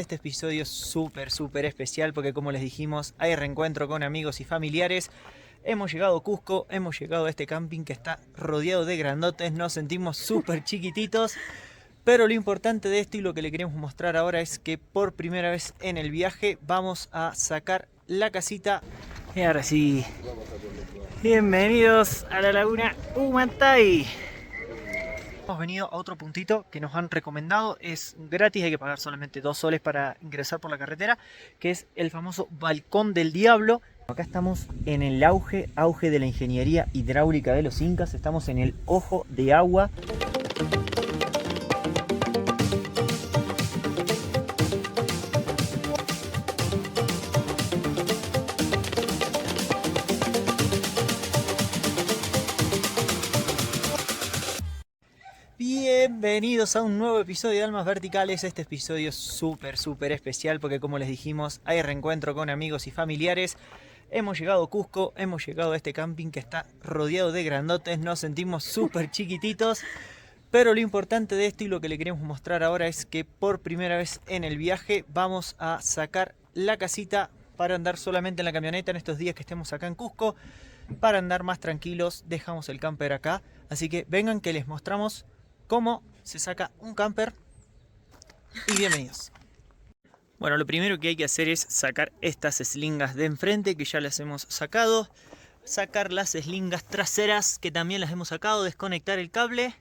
Este episodio es súper especial porque, como les dijimos, hay reencuentro con amigos y familiares. Hemos llegado a Cusco, hemos llegado a este camping que está rodeado de grandotes, nos sentimos súper chiquititos. Pero lo importante de esto y lo que le queremos mostrar ahora es que por primera vez en el viaje vamos a sacar la casita. Y ahora sí, bienvenidos a la laguna Humantay. Hemos venido a otro puntito que nos han recomendado, es gratis, hay que pagar solamente 2 soles para ingresar por la carretera, que es el famoso Balcón del Diablo. Acá estamos en el auge de la ingeniería hidráulica de los incas, estamos en el ojo de agua. Bienvenidos a un nuevo episodio de Almas Verticales. Este episodio es súper especial porque, como les dijimos, hay reencuentro con amigos y familiares. Hemos llegado a Cusco, hemos llegado a este camping que está rodeado de grandotes, nos sentimos súper chiquititos. Pero lo importante de esto y lo que le queremos mostrar ahora es que por primera vez en el viaje vamos a sacar la casita para andar solamente en la camioneta en estos días que estemos acá en Cusco. Para andar más tranquilos dejamos el camper acá, así que vengan que les mostramos cómo se saca un camper y bienvenidos. Bueno, lo primero que hay que hacer es sacar estas slingas de enfrente que ya las hemos sacado, sacar las slingas traseras que también las hemos sacado, desconectar el cable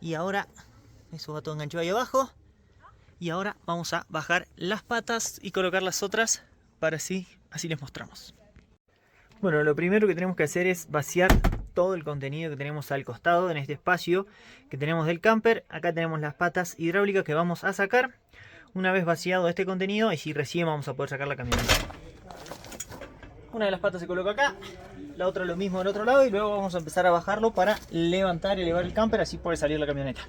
y ahora eso va todo enganchado ahí abajo y ahora vamos a bajar las patas y colocar las otras para así les mostramos. Bueno, lo primero que tenemos que hacer es vaciar todo el contenido que tenemos al costado en este espacio que tenemos del camper. Acá tenemos las patas hidráulicas que vamos a sacar. Una vez vaciado este contenido, y si recién vamos a poder sacar la camioneta. Una de las patas se coloca acá, la otra lo mismo del otro lado y luego vamos a empezar a bajarlo para levantar y elevar el camper, así puede salir la camioneta.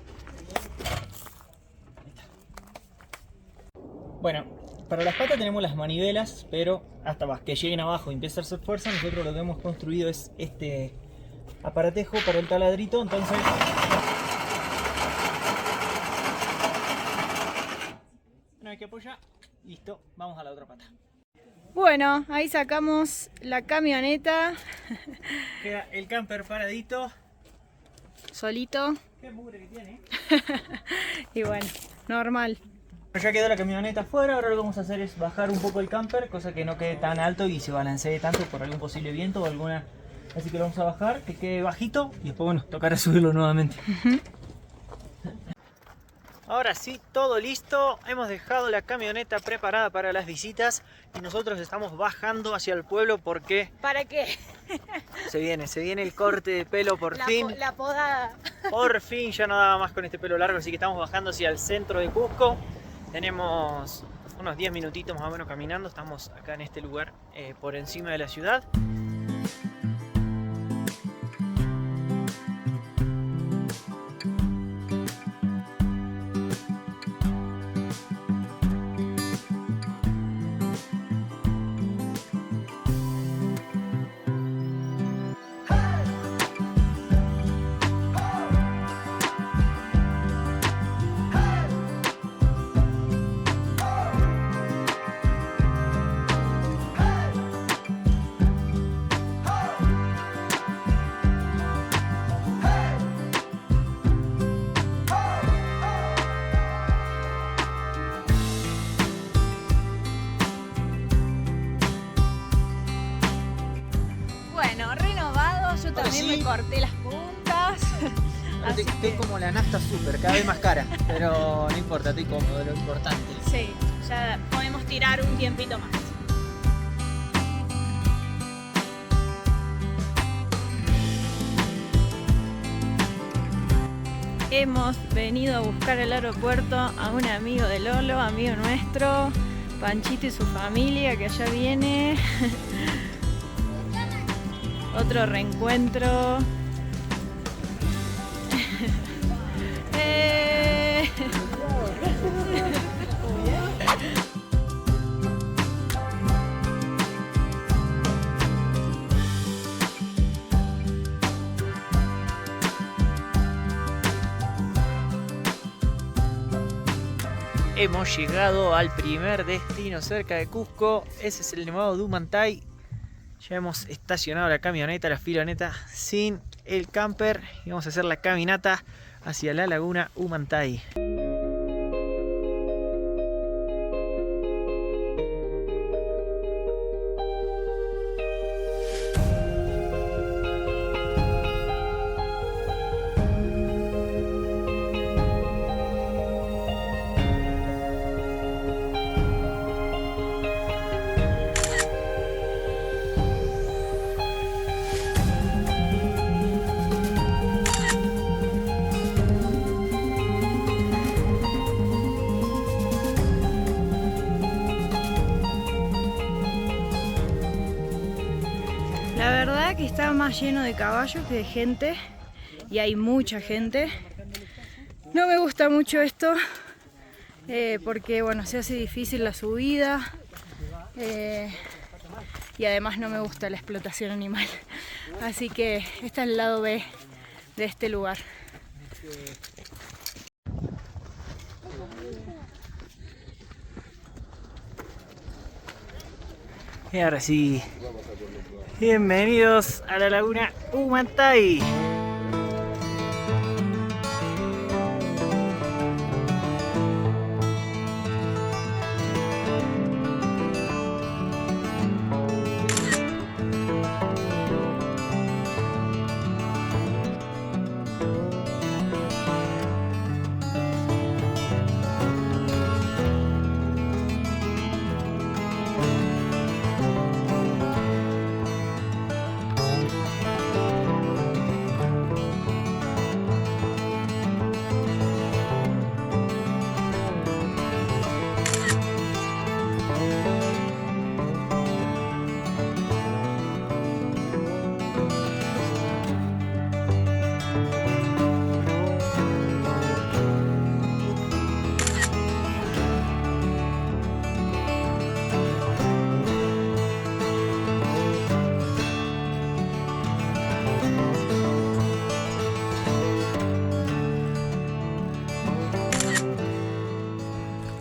Bueno, para las patas tenemos las manivelas, pero hasta que lleguen abajo y empiece a hacer fuerza, nosotros lo que hemos construido es este aparatejo para el taladrito. Entonces una vez que apoya, listo, vamos a la otra pata. Bueno, ahí sacamos la camioneta. Queda el camper paradito. Solito. Qué mugre que tiene. Y bueno, normal. Ya quedó la camioneta afuera, ahora lo que vamos a hacer es bajar un poco el camper, cosa que no quede tan alto y se balancee tanto por algún posible viento o alguna. Así que lo vamos a bajar, que quede bajito y después, bueno, tocará subirlo nuevamente. Ahora sí, todo listo. Hemos dejado la camioneta preparada para las visitas y nosotros estamos bajando hacia el pueblo porque... ¿Para qué? Se viene el corte de pelo por fin. La podada. Por fin ya no daba más con este pelo largo, así que estamos bajando hacia el centro de Cusco. Tenemos unos 10 minutitos más o menos caminando. Estamos acá en este lugar por encima de la ciudad. Bueno, renovado, yo también sí. me corté las puntas. Así Estoy que, como la nafta super, cada vez más cara. Pero no importa, estoy cómodo, lo importante. sí, ya podemos tirar un tiempito más. Hemos venido a buscar al aeropuerto a un amigo de Lolo, amigo nuestro, Panchito y su familia, que allá viene. Otro reencuentro. hemos llegado al primer destino cerca de Cusco. Ese es el Nevado de Humantay. Ya hemos estacionado la camioneta, la filaneta sin el camper y vamos a hacer la caminata hacia la laguna Humantay. La verdad que está más lleno de caballos que de gente y hay mucha gente. No me gusta mucho esto porque bueno, se hace difícil la subida y además no me gusta la explotación animal. Así que este es el lado B de este lugar. Y ahora sí, bienvenidos a la laguna Humantay.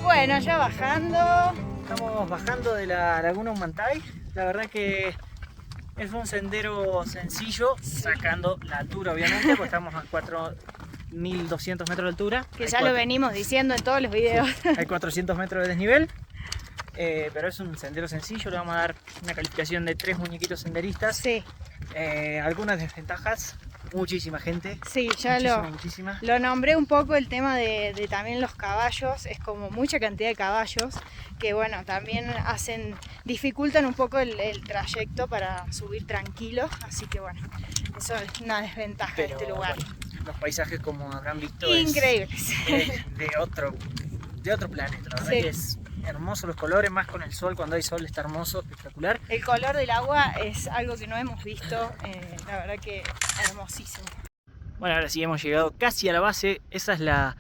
Bueno, ya bajando. Estamos bajando de la laguna Humantay. La verdad que es un sendero sencillo, sacando la altura obviamente, porque estamos a 4.200 metros de altura. Que ya lo venimos diciendo en todos los videos. Sí, hay 400 metros de desnivel, pero es un sendero sencillo. Le vamos a dar una calificación de 3 muñequitos senderistas. Sí. Algunas desventajas, muchísima gente. Sí, ya muchísima. lo nombré un poco, el tema de también los caballos. Es como mucha cantidad de caballos que bueno, también dificultan un poco el trayecto para subir tranquilos. Así que bueno, eso es una desventaja de este lugar. Bueno, los paisajes, como habrán visto, increíbles. Es de otro planeta. La verdad que es hermoso los colores, más con el sol. Cuando hay sol está hermoso, espectacular. El color del agua es algo que no hemos visto, la verdad que hermosísimo. Bueno, ahora sí hemos llegado casi a la base. Esa es la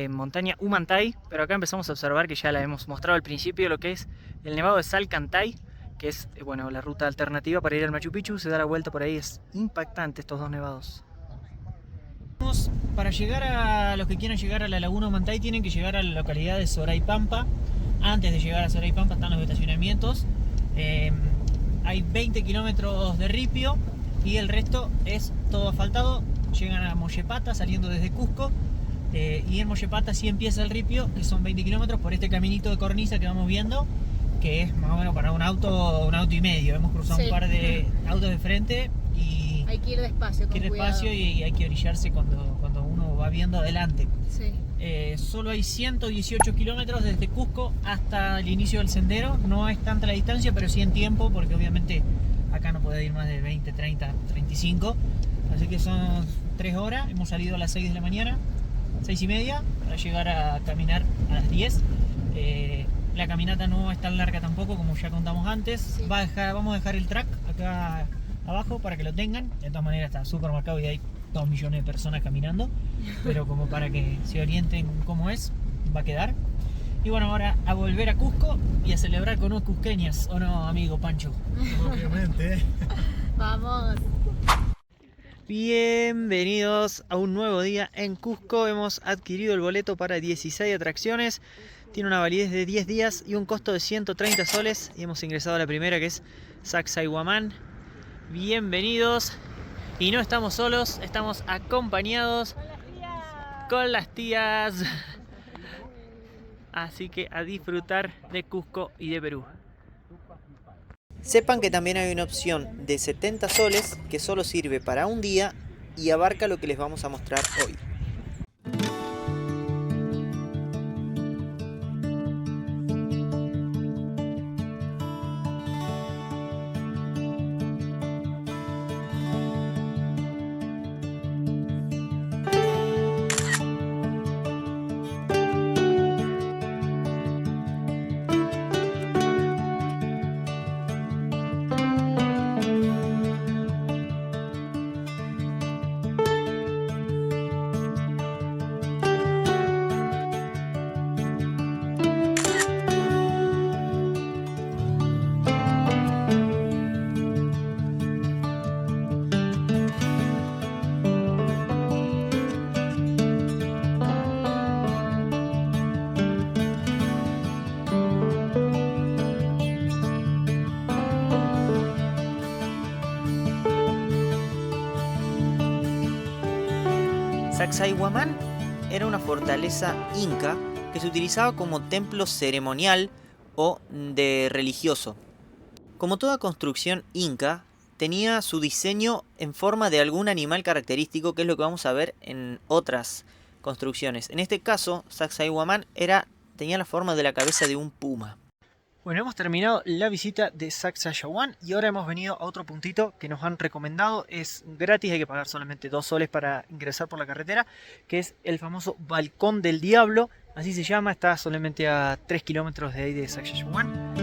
montaña Humantay, pero acá empezamos a observar, que ya la hemos mostrado al principio, lo que es el nevado de Salcantay, que es bueno, la ruta alternativa para ir al Machu Picchu. Se da la vuelta por ahí, es impactante estos dos nevados. Para llegar a los que quieran llegar a la laguna Humantay tienen que llegar a la localidad de Soraipampa. Antes de llegar a Soraipampa están los estacionamientos. Hay 20 kilómetros de ripio y el resto es todo asfaltado. Llegan a Mollepata saliendo desde Cusco, y en Mollepata sí empieza el ripio, que son 20 kilómetros por este caminito de cornisa que vamos viendo, que es más o menos para un auto y medio. Hemos cruzado un par de autos de frente y hay que ir despacio, y hay que orillarse cuando uno va viendo adelante. Sí. Solo hay 118 kilómetros desde Cusco hasta el inicio del sendero. No es tanta la distancia, pero sí en tiempo, porque obviamente acá no puede ir más de 20, 30, 35. Así que son 3 horas. Hemos salido a las 6 de la mañana, 6:30, para llegar a caminar a las 10. La caminata no es tan larga tampoco, como ya contamos antes. Sí. Vamos a dejar el track acá abajo para que lo tengan. De todas maneras está súper marcado y hay 2 millones de personas caminando, pero como para que se orienten cómo es, va a quedar. Y bueno, ahora a volver a Cusco y a celebrar con unos cusqueños, ¿o no, amigo Pancho? Obviamente. Vamos. Bienvenidos a un nuevo día en Cusco. Hemos adquirido el boleto para 16 atracciones. Tiene una validez de 10 días y un costo de 130 soles. Y hemos ingresado a la primera, que es Sacsayhuamán. Bienvenidos. Y no estamos solos, estamos acompañados con las tías. Así que a disfrutar de Cusco y de Perú. Sepan que también hay una opción de 70 soles que solo sirve para un día y abarca lo que les vamos a mostrar hoy. Sacsayhuamán era una fortaleza inca que se utilizaba como templo ceremonial o de religioso. Como toda construcción inca, tenía su diseño en forma de algún animal característico, que es lo que vamos a ver en otras construcciones. En este caso, Sacsayhuamán tenía la forma de la cabeza de un puma. Bueno, hemos terminado la visita de Sacsayhuamán y ahora hemos venido a otro puntito que nos han recomendado. Es gratis, hay que pagar solamente 2 soles para ingresar por la carretera, que es el famoso Balcón del Diablo, así se llama. Está solamente a 3 kilómetros de ahí de Sacsayhuamán.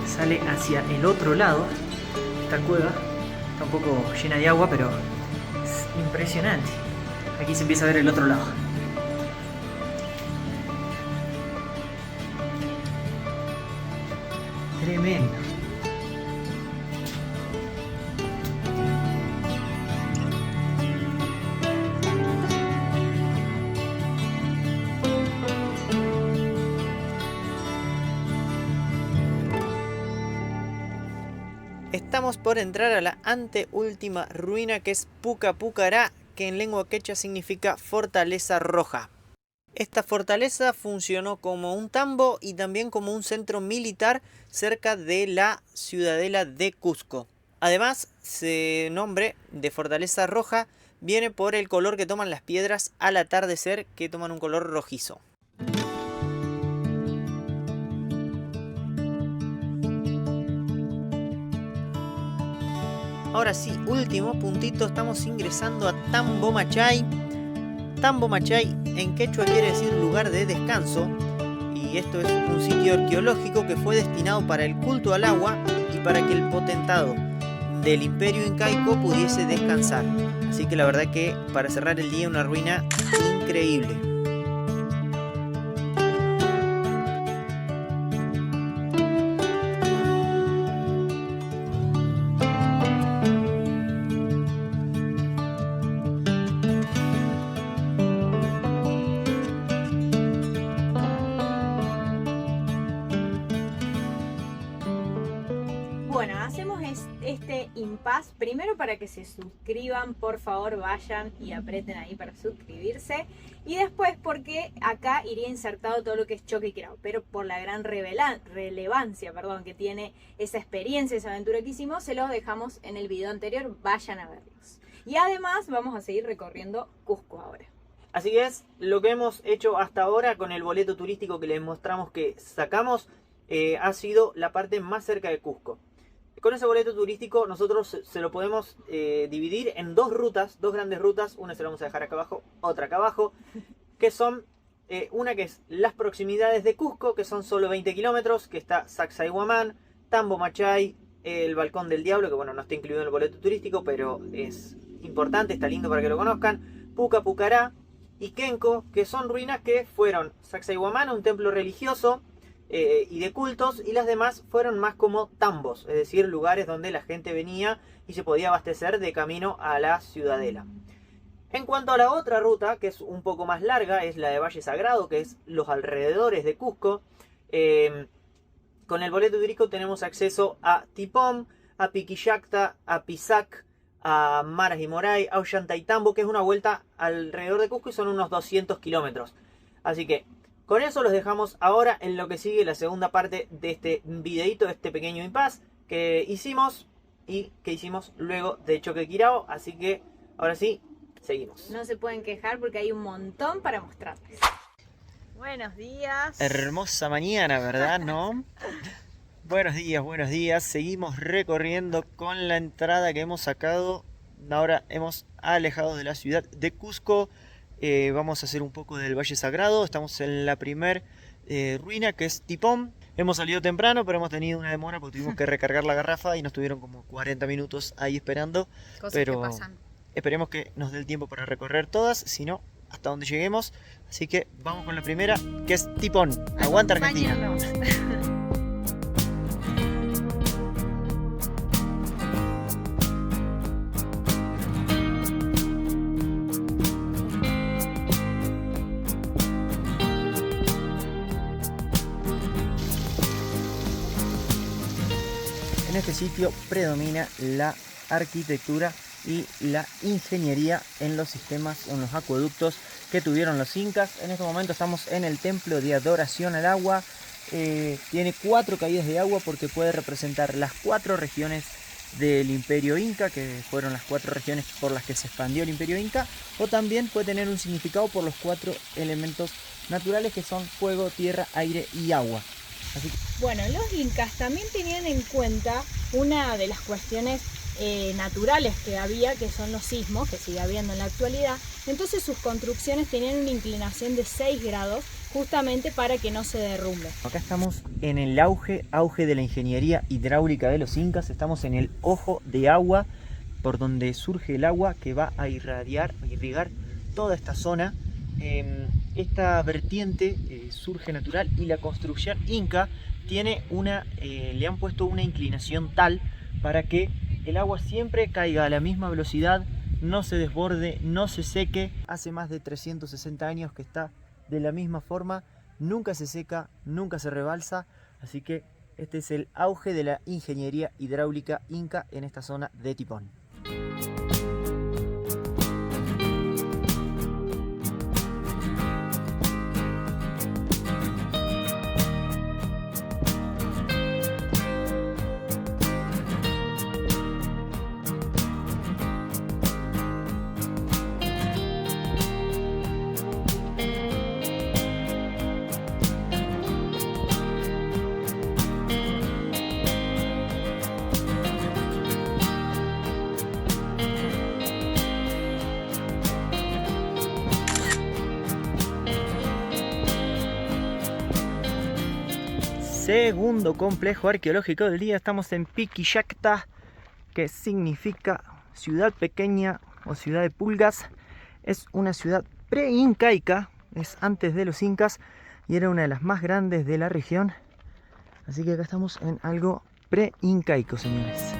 Sale hacia el otro lado. Esta cueva está un poco llena de agua, pero es impresionante. Aquí se empieza a ver el otro lado. Tremendo. Estamos por entrar a la anteúltima ruina, que es Puka Pucará, que en lengua quechua significa fortaleza roja. Esta fortaleza funcionó como un tambo y también como un centro militar cerca de la ciudadela de Cusco. Además, su nombre de fortaleza roja viene por el color que toman las piedras al atardecer, que toman un color rojizo. Ahora sí, último puntito, estamos ingresando a Tambo Machay. Tambo Machay en quechua quiere decir lugar de descanso, y esto es un sitio arqueológico que fue destinado para el culto al agua y para que el potentado del imperio incaico pudiese descansar. Así que la verdad que para cerrar el día, una ruina increíble. Bueno, hacemos este impasse primero para que se suscriban, por favor vayan y aprieten ahí para suscribirse, y después porque acá iría insertado todo lo que es Choque Quirao, pero por la gran relevancia que tiene esa experiencia, esa aventura que hicimos, se los dejamos en el video anterior, vayan a verlos. Y además vamos a seguir recorriendo Cusco ahora. Así que es lo que hemos hecho hasta ahora con el boleto turístico que les mostramos que sacamos, ha sido la parte más cerca de Cusco. Con ese boleto turístico nosotros se lo podemos dividir en dos rutas, dos grandes rutas. Una se la vamos a dejar acá abajo, otra acá abajo, que son una que es las proximidades de Cusco, que son solo 20 kilómetros, que está Sacsayhuamán, Tambo Machay, el Balcón del Diablo, que bueno, no está incluido en el boleto turístico, pero es importante, está lindo para que lo conozcan, Puca Pucará y Kenko, que son ruinas que fueron Sacsayhuamán, un templo religioso, y de cultos, y las demás fueron más como tambos, es decir, lugares donde la gente venía y se podía abastecer de camino a la ciudadela. En cuanto a la otra ruta, que es un poco más larga, es la de Valle Sagrado, que es los alrededores de Cusco. Con el boleto turístico tenemos acceso a Tipón, a Piquillacta, a Pisac, a Maras y Moray, a Ollantaytambo, que es una vuelta alrededor de Cusco y son unos 200 kilómetros. Así que con eso los dejamos ahora en lo que sigue la segunda parte de este videito, de este pequeño impasse que hicimos y que hicimos luego de Choque Quirao. Así que ahora sí, seguimos. No se pueden quejar porque hay un montón para mostrarles. Buenos días. Hermosa mañana, ¿verdad? ¿No? Buenos días. Seguimos recorriendo con la entrada que hemos sacado. Ahora hemos alejado de la ciudad de Cusco. Vamos a hacer un poco del Valle Sagrado. Estamos en la primer ruina, que es Tipón. Hemos salido temprano, pero hemos tenido una demora porque tuvimos que recargar la garrafa y nos tuvieron como 40 minutos ahí esperando. Cosas pero que pasan. esperemos que nos dé el tiempo para recorrer todas, si no, hasta donde lleguemos. Así que vamos con la primera, que es Tipón. Aguanta Argentina. Acompáñanos. En este sitio predomina la arquitectura y la ingeniería en los sistemas, en los acueductos que tuvieron los incas. En este momento estamos en el templo de adoración al agua. Tiene 4 caídas de agua porque puede representar las 4 regiones del imperio inca, que fueron las 4 regiones por las que se expandió el imperio inca, o también puede tener un significado por los 4 elementos naturales que son fuego, tierra, aire y agua. Así que Bueno, los incas también tenían en cuenta una de las cuestiones naturales que había, que son los sismos, que sigue habiendo en la actualidad. Entonces sus construcciones tenían una inclinación de 6 grados, justamente para que no se derrumbe. acá estamos en el auge de la ingeniería hidráulica de los incas. Estamos en el ojo de agua, por donde surge el agua que va a irrigar toda esta zona. Esta vertiente surge natural, y la construcción inca tiene le han puesto una inclinación tal para que el agua siempre caiga a la misma velocidad, no se desborde, no se seque. Hace más de 360 años que está de la misma forma, nunca se seca, nunca se rebalsa. Así que este es el auge de la ingeniería hidráulica inca en esta zona de Tipón. Segundo complejo arqueológico del día. Estamos en Piquillacta, que significa ciudad pequeña o ciudad de pulgas. Es una ciudad pre-incaica, es antes de los incas y era una de las más grandes de la región. Así que acá estamos en algo pre-incaico, señores.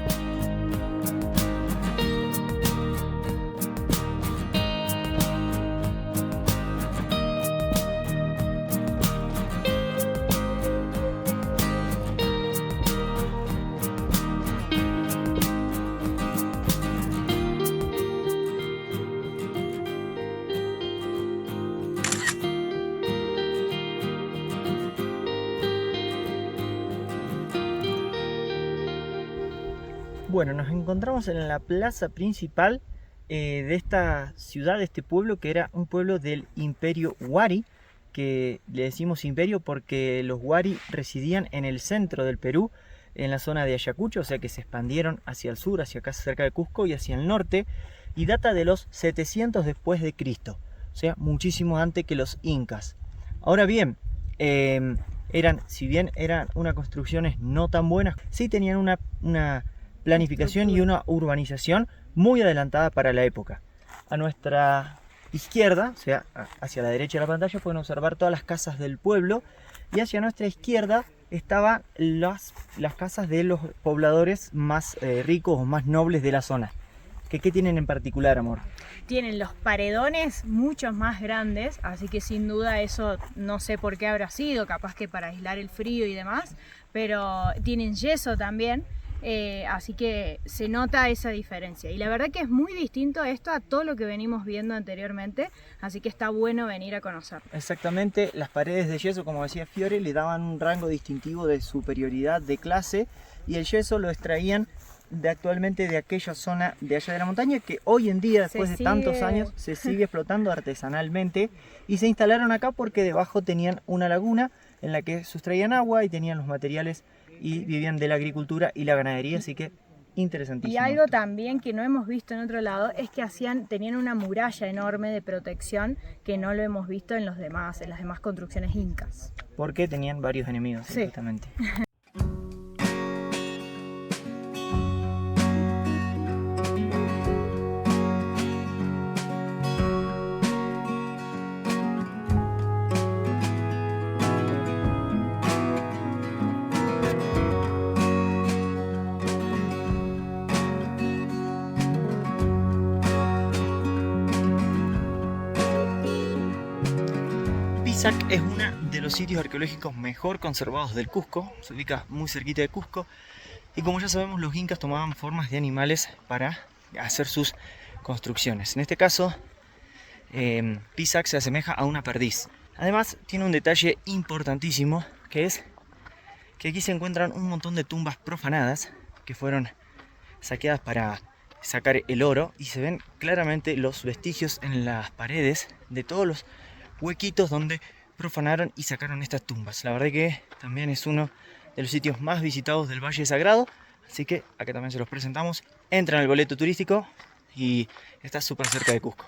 Bueno, nos encontramos en la plaza principal de esta ciudad, de este pueblo, que era un pueblo del Imperio Huari, que le decimos imperio porque los Huari residían en el centro del Perú, en la zona de Ayacucho, o sea que se expandieron hacia el sur, hacia acá cerca de Cusco y hacia el norte, y data de los 700 después de Cristo, o sea, muchísimo antes que los incas. Ahora bien, si bien eran unas construcciones no tan buenas, sí tenían una planificación y una urbanización muy adelantada para la época. A nuestra izquierda, o sea, hacia la derecha de la pantalla, pueden observar todas las casas del pueblo, y hacia nuestra izquierda estaban las casas de los pobladores más ricos o más nobles de la zona. ¿Qué tienen en particular, amor? Tienen los paredones muchos más grandes, así que sin duda eso no sé por qué habrá sido, capaz que para aislar el frío y demás, pero tienen yeso también. Así que se nota esa diferencia y la verdad que es muy distinto esto a todo lo que venimos viendo anteriormente, así que está bueno venir a conocerlo. Exactamente, las paredes de yeso, como decía Fiore, le daban un rango distintivo de superioridad de clase, y el yeso lo extraían actualmente de aquella zona de allá de la montaña, que hoy en día, después de tantos años, se sigue explotando artesanalmente, y se instalaron acá porque debajo tenían una laguna en la que sustraían agua y tenían los materiales y vivían de la agricultura y la ganadería, así que interesantísimo. Y algo también que no hemos visto en otro lado es que tenían una muralla enorme de protección que no lo hemos visto en las demás construcciones incas. Porque tenían varios enemigos, sí, exactamente. Pisac es uno de los sitios arqueológicos mejor conservados del Cusco, se ubica muy cerquita de Cusco, y como ya sabemos, los incas tomaban formas de animales para hacer sus construcciones. En este caso, Pisac se asemeja a una perdiz. Además, tiene un detalle importantísimo, que es que aquí se encuentran un montón de tumbas profanadas que fueron saqueadas para sacar el oro, y se ven claramente los vestigios en las paredes de todos los huequitos donde profanaron y sacaron estas tumbas. La verdad que también es uno de los sitios más visitados del Valle Sagrado, así que acá también se los presentamos. Entran al boleto turístico y está súper cerca de Cusco.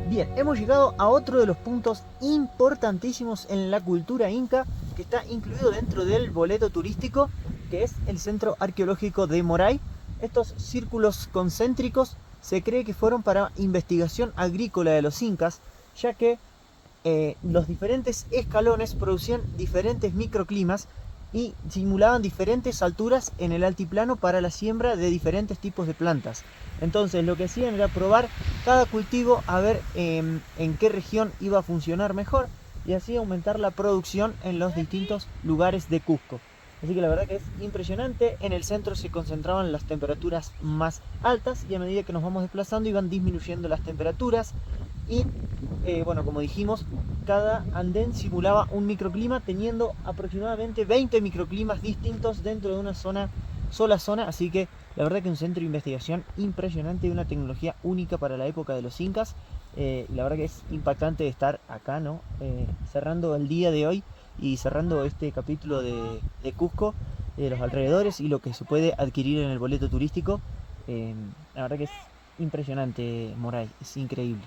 Bien, hemos llegado a otro de los puntos importantísimos en la cultura inca, que está incluido dentro del boleto turístico, que es el Centro Arqueológico de Moray. Estos círculos concéntricos se cree que fueron para investigación agrícola de los incas, ya que los diferentes escalones producían diferentes microclimas y simulaban diferentes alturas en el altiplano para la siembra de diferentes tipos de plantas. Entonces lo que hacían era probar cada cultivo a ver en qué región iba a funcionar mejor, y así aumentar la producción en los distintos lugares de Cusco. Así que la verdad que es impresionante. En el centro se concentraban las temperaturas más altas y a medida que nos vamos desplazando iban disminuyendo las temperaturas. Y bueno, como dijimos, cada andén simulaba un microclima, teniendo aproximadamente 20 microclimas distintos dentro de una sola zona. Así que la verdad que un centro de investigación impresionante y una tecnología única para la época de los incas. Y la verdad que es impactante estar acá, ¿no? Cerrando el día de hoy y cerrando este capítulo de Cusco, de los alrededores y lo que se puede adquirir en el boleto turístico. La verdad que es impresionante, Moray, es increíble.